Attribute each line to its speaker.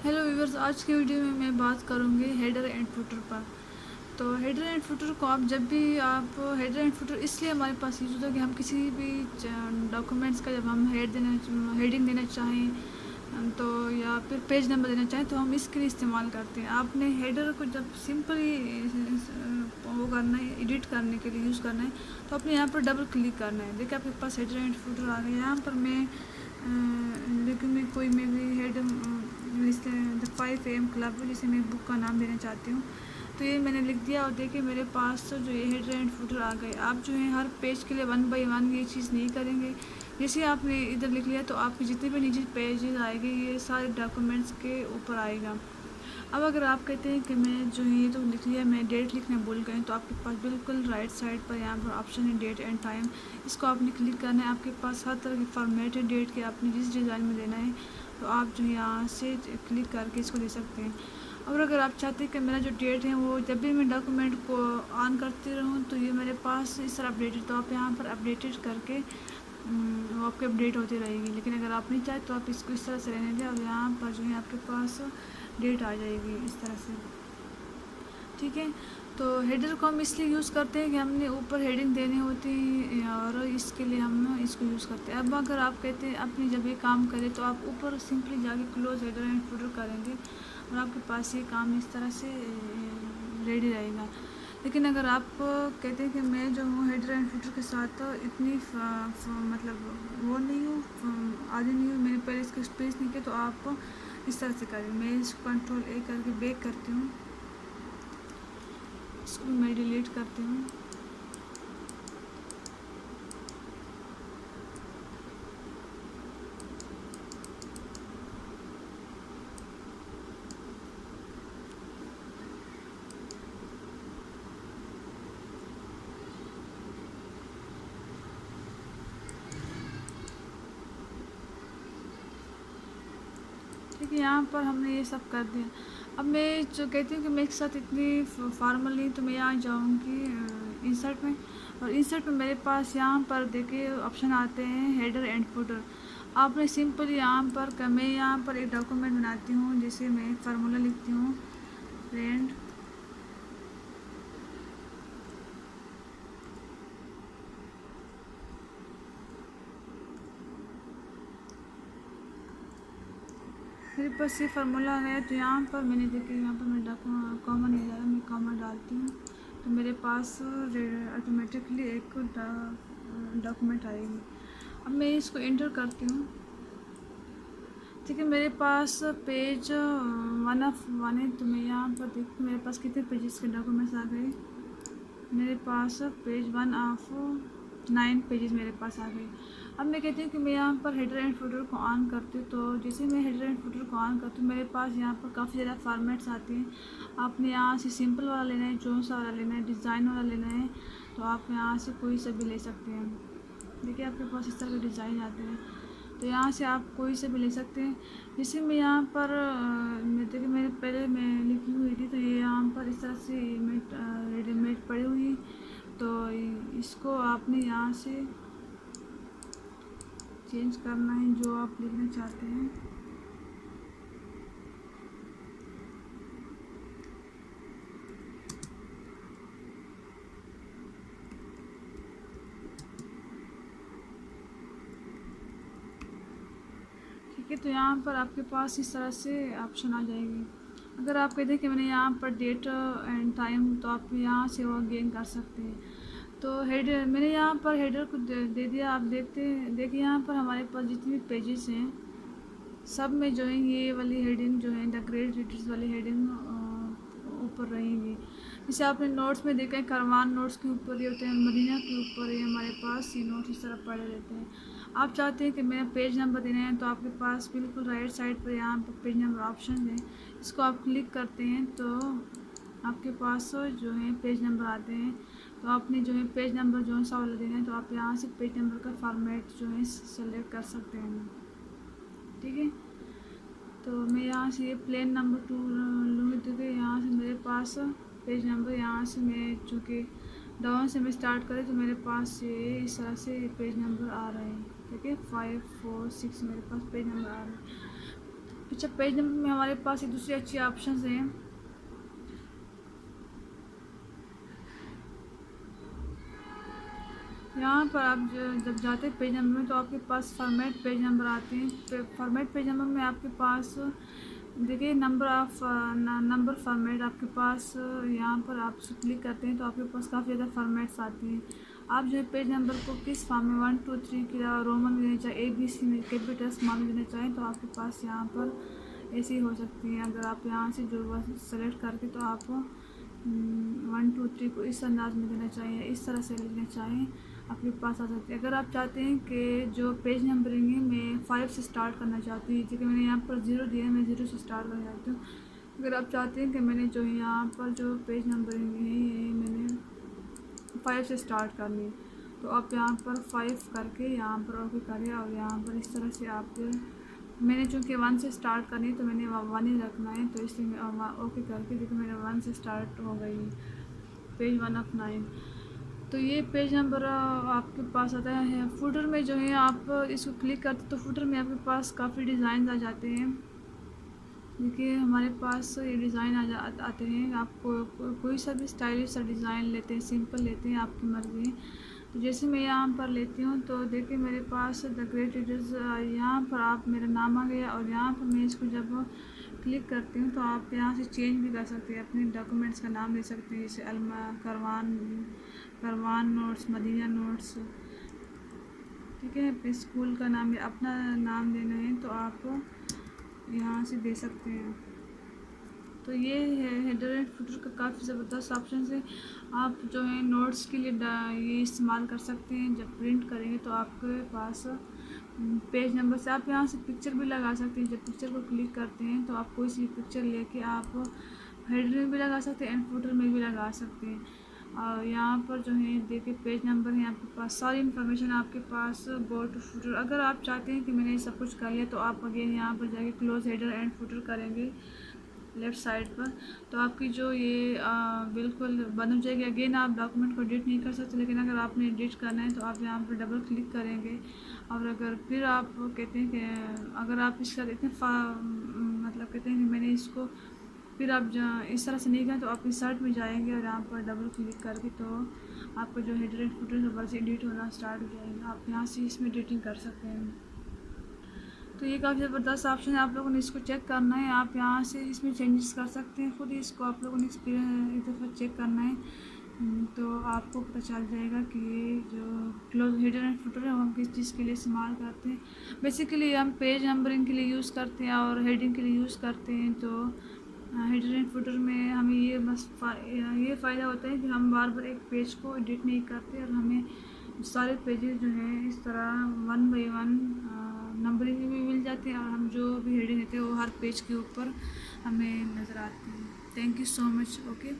Speaker 1: Hello viewers, आज की video में मैं बात करूंगी हेडर एंड फुटर पर। तो हेडर एंड फुटर को आप जब भी आप हेडर एंड फुटर इसलिए हमारे पास यूज होता है कि हम किसी भी डॉक्यूमेंट्स का जब हम हेडिंग देना चाहें तो या फिर पेज नंबर देना चाहें तो हम इसके लिए इस्तेमाल करते हैं। आपने हेडर को जब सिंपली वो करना है, एडिट करने के लिए यूज़ करना है तो आपने यहाँ पर डबल क्लिक करना है। देखिए आपके पास हेडर एंड फुटर आ गया। यहाँ पर मैं लेकिन मैं कोई मैं भी हेड द 5 AM क्लब जिसे मैं बुक का नाम देना चाहती हूँ, तो ये मैंने लिख दिया। और देखिए मेरे पास तो जो ये हेडर एंड फुटर आ गए। आप जो है हर पेज के लिए 1 बाय 1 ये चीज़ नहीं करेंगे। जैसे आपने इधर लिख लिया तो आपके जितने भी नीचे पेजेस आएंगे ये सारे डॉक्यूमेंट्स के ऊपर आएगा। अब अगर आप कहते हैं कि मैं जो है तो लिख लिया, मैं डेट लिखना भूल गई, तो आपके पास बिल्कुल राइट साइड पर यहाँ पर ऑप्शन है डेट एंड टाइम। इसको आपने क्लिक करना है। आपके पास हर तरह की फॉर्मेट है डेट के, आपने जिस डिज़ाइन में देना है तो आप जो है यहाँ से क्लिक करके इसको दे सकते हैं। और अगर आप चाहते हैं कि मेरा जो डेट है वो जब भी मैं डॉक्यूमेंट को ऑन करती रहूँ तो ये मेरे पास इस तरह अपडेटेड, तो आप यहाँ पर अपडेटेड करके वो आपकी अपडेट होती रहेगी। लेकिन अगर आप नहीं चाहें तो आप इसको इस तरह से रहने दें और यहाँ पर जो है आपके पास डेट आ जाएगी इस तरह से। ठीक है, तो हेडर को हम इसलिए यूज़ करते हैं कि हमने ऊपर हेडिंग देनी होती है और इसके लिए हम इसको यूज़ करते हैं। अब अगर आप कहते हैं अपनी जब ये काम करें तो आप ऊपर सिंपली जाके क्लोज हेडर एंड फुटर करेंगे और आपके पास ये काम इस तरह से रेडी रहेगा। लेकिन अगर आप कहते हैं कि मैं जो हूँ हेडर एंड फुटर के साथ इतनी मतलब वो नहीं हूँ, आगे नहीं हूँ, मैंने पहले इसका स्पेस नहीं किया, तो आप इस तरह से करें। मैं इसको Ctrl A करके बैक करती हूँ, इसको मैं डिलीट करती हूँ। ठीक है, यहाँ पर हमने ये सब कर दिया। अब मैं जो कहती हूँ कि मैं एक साथ इतनी फॉर्मल नहीं, तो मैं यहाँ जाऊँगी इंसर्ट में, और इंसर्ट में मेरे पास यहाँ पर देखिए ऑप्शन आते हैं हेडर एंड फुटर। आपने सिंपल यहाँ पर मैं यहाँ पर एक डॉक्यूमेंट बनाती हूँ, जैसे मैं एक फार्मूला लिखती हूँ फ्रेंड मेरे पास ये फार्मूला है। तो यहाँ पर मैंने देखिए यहाँ पर मैं कॉमन नहीं जा रहा, मैं कॉमन डालती हूँ तो मेरे पास ऑटोमेटिकली एक डॉक्यूमेंट आएगी। अब मैं इसको एंटर करती हूँ। ठीक है, मेरे पास पेज 1 है, तो मैं यहाँ पर देखती हूँ मेरे पास कितने पेजेस के डॉक्यूमेंट्स आ गए। मेरे पास पेज 1 ऑफ 9 पेजेस मेरे पास आ गए। अब मैं कहती हूँ कि मैं यहाँ पर हेडर एंड फुटर को ऑन करती हूँ, तो जैसे मैं हेडर एंड फुटर को ऑन करती हूँ मेरे पास यहाँ पर काफ़ी ज़्यादा फॉर्मेट्स आते हैं। आपने यहाँ से सिंपल वाला लेना है, जोन सा वाला लेना है, डिज़ाइन वाला लेना है, तो आप यहाँ से कोई सा भी ले सकते हैं। देखिए आपके पास इस तरह के डिज़ाइन आते हैं, तो यहाँ से आप कोई से भी ले सकते हैं। जैसे मैं यहाँ पर देखिए मैंने पहले मैं लिखी हुई थी, तो ये यहाँ पर इस तरह से रेडीमेड पड़ी हुई, तो इसको आपने यहाँ से चेंज करना है जो आप लिखना चाहते हैं। ठीक है, तो यहाँ पर आपके पास इस तरह से ऑप्शन आ जाएगी। अगर आप कहते हैं कि मैंने यहाँ पर डेट एंड टाइम, तो आप यहाँ से वो गेन कर सकते हैं। तो हेडर मैंने यहाँ पर हेडर को दे दिया। आप देखिए यहाँ पर हमारे पास जितने भी पेजेस हैं सब में जो है ये वाली हेडिंग जो है द ग्रेट रीडर्स वाली हेडिंग ऊपर रहेंगी। जैसे आपने नोट्स में देखा है करवान नोट्स के ऊपर ये होते हैं, मदीना के ऊपर ये हमारे पास ये नोट्स इस तरह पड़े रहते हैं। आप चाहते हैं कि मेरा पेज नंबर देना है, तो आपके पास बिल्कुल राइट साइड पर यहाँ पर पेज नंबर ऑप्शन है, इसको आप क्लिक करते हैं तो आपके पास जो है पेज नंबर आते हैं। तो आपने जो है पेज नंबर जो सा वाला देना है, तो आप यहाँ से पेज नंबर का फॉर्मेट जो है सेलेक्ट कर सकते हैं। ठीक है, तो मैं यहाँ से ये प्लेन नंबर 2 लूँगी, तो यहाँ से मेरे पास पेज नंबर यहाँ से मैं चूँकि डाउन से मैं स्टार्ट करें तो मेरे पास ये इस तरह से पेज नंबर आ रहे हैं। ठीक है, 5 4 6 मेरे पास पेज नंबर आ रहे हैं। अच्छा, पेज नंबर में हमारे पास एक दूसरी अच्छी ऑप्शन हैं। यहाँ पर आप जब जाते हैं पेज नंबर में तो आपके पास फॉर्मेट पेज नंबर आते हैं। फॉर्मेट पेज नंबर में आपके पास देखिए नंबर फॉर्मेट आपके पास यहाँ पर आप क्लिक करते हैं तो आपके पास काफ़ी ज़्यादा फॉर्मेट्स आती हैं। आप जो है पेज नंबर को किस फॉर्म में 1 2 3 की रोमन में देना चाहें, ABC में कैपिटल स्मॉल में देना चाहें तो आपके पास यहाँ पर ऐसी हो सकती है। अगर आप यहाँ से जो सेलेक्ट करके तो आप 1 2 3 को इस अंदाज में देना चाहिए, इस तरह से लिखना चाहें आपके पास आ सकती है। अगर आप चाहते हैं कि जो पेज नंबरिंग है मैं 5 से स्टार्ट करना चाहती हूँ, जैसे कि मैंने यहाँ पर 0 दिया है, मैं 0 से स्टार्ट करना चाहती हूँ। अगर आप चाहते हैं कि मैंने जो है यहाँ पर जो पेज नंबरिंग है ये मैंने 5 से स्टार्ट करनी है तो आप यहाँ पर 5 करके यहाँ पर ओके करें और यहाँ पर इस तरह से आप मैंने चूँकि 1 से स्टार्ट करनी है तो मैंने 1 ही रखना है, तो इसलिए मैं ओके करके देखिए मेरे 1 से स्टार्ट हो गई पेज 1 ऑफ 9। तो ये पेज नंबर आपके पास आता है। फुटर में जो है आप इसको क्लिक करते तो फुटर में आपके पास काफ़ी डिज़ाइन आ जाते हैं। देखिए हमारे पास ये डिज़ाइन आते हैं। आपको कोई सा भी स्टाइलिश सा डिज़ाइन लेते हैं, सिंपल लेते हैं, आपकी मर्ज़ी है। तो जैसे मैं यहाँ पर लेती हूँ तो देखिए मेरे पास द ग्रेट रीडर्स यहाँ पर आप मेरा नाम आ गया और यहाँ पर मैं इसको जब क्लिक करती हूँ तो आप यहाँ से चेंज भी कर सकते हैं, अपने डॉक्यूमेंट्स का नाम ले सकते हैं, जैसे करवान नोट्स, मदीना नोट्स, ठीक है। अपने स्कूल का नाम या अपना नाम देना है तो आप यहाँ से दे सकते हैं। तो ये है हेडर एंड फुटर का काफ़ी ज़बरदस्त ऑप्शन है। आप जो है नोट्स के लिए ये इस्तेमाल कर सकते हैं। जब प्रिंट करेंगे तो आपके पास पेज नंबर से आप यहाँ से पिक्चर भी लगा सकते हैं। जब पिक्चर को क्लिक करते हैं तो आप कोई सी पिक्चर लेके आप हेडर में भी लगा सकते हैं एंड फुटर में भी लगा सकते हैं। और यहाँ पर जो है देखिए पेज नंबर है, आपके पास सारी इन्फॉर्मेशन आपके पास गो टू फुटर। अगर आप चाहते हैं कि मैंने ये सब कुछ कर लिया तो आप अगेन यहाँ पर जाके क्लोज हेडर एंड फुटर करेंगे लेफ़्ट साइड पर तो आपकी जो ये बिल्कुल बंद हो जाएगी। अगेन आप डॉक्यूमेंट को एडिट नहीं कर सकते, लेकिन अगर आपने एडिट करना है तो आप यहाँ पर डबल क्लिक करेंगे और अगर फिर आप कहते हैं कि अगर आप इसका इतने मतलब कहते हैं कि मैंने इसको फिर आप इस तरह से नहीं करें तो आप इंसर्ट में जाएंगे और यहाँ पर डबल क्लिक करके तो आपको जो हेडर एंड फुटर दोबारा से एडिट होना स्टार्ट हो जाएगा। आप यहाँ से इसमें एडिटिंग कर सकते हैं। तो ये काफ़ी ज़बरदस्त ऑप्शन है, आप लोगों ने इसको चेक करना है। आप यहाँ से इसमें चेंजेस कर सकते हैं, खुद ही इसको आप लोगों ने एक्सपीरियंस एक दफ़ा चेक करना है तो आपको पता चल जाएगा कि ये जो क्लोज हेडर एंड फुटर है वो हम किस चीज़ के लिए इस्तेमाल करते हैं। बेसिकली हम पेज नंबरिंग के लिए यूज़ करते हैं और हेडिंग के लिए यूज़ करते हैं। तो हेडर एंड फुटर में हमें ये बस ये फ़ायदा होता है कि हम बार बार एक पेज को एडिट नहीं करते और हमें सारे पेजेस जो हैं इस तरह 1 बाय 1 नंबरिंग में भी मिल जाते हैं और हम जो भी हेडिंग देते हैं वो हर पेज के ऊपर हमें नज़र आती है। Thank you so much. Okay.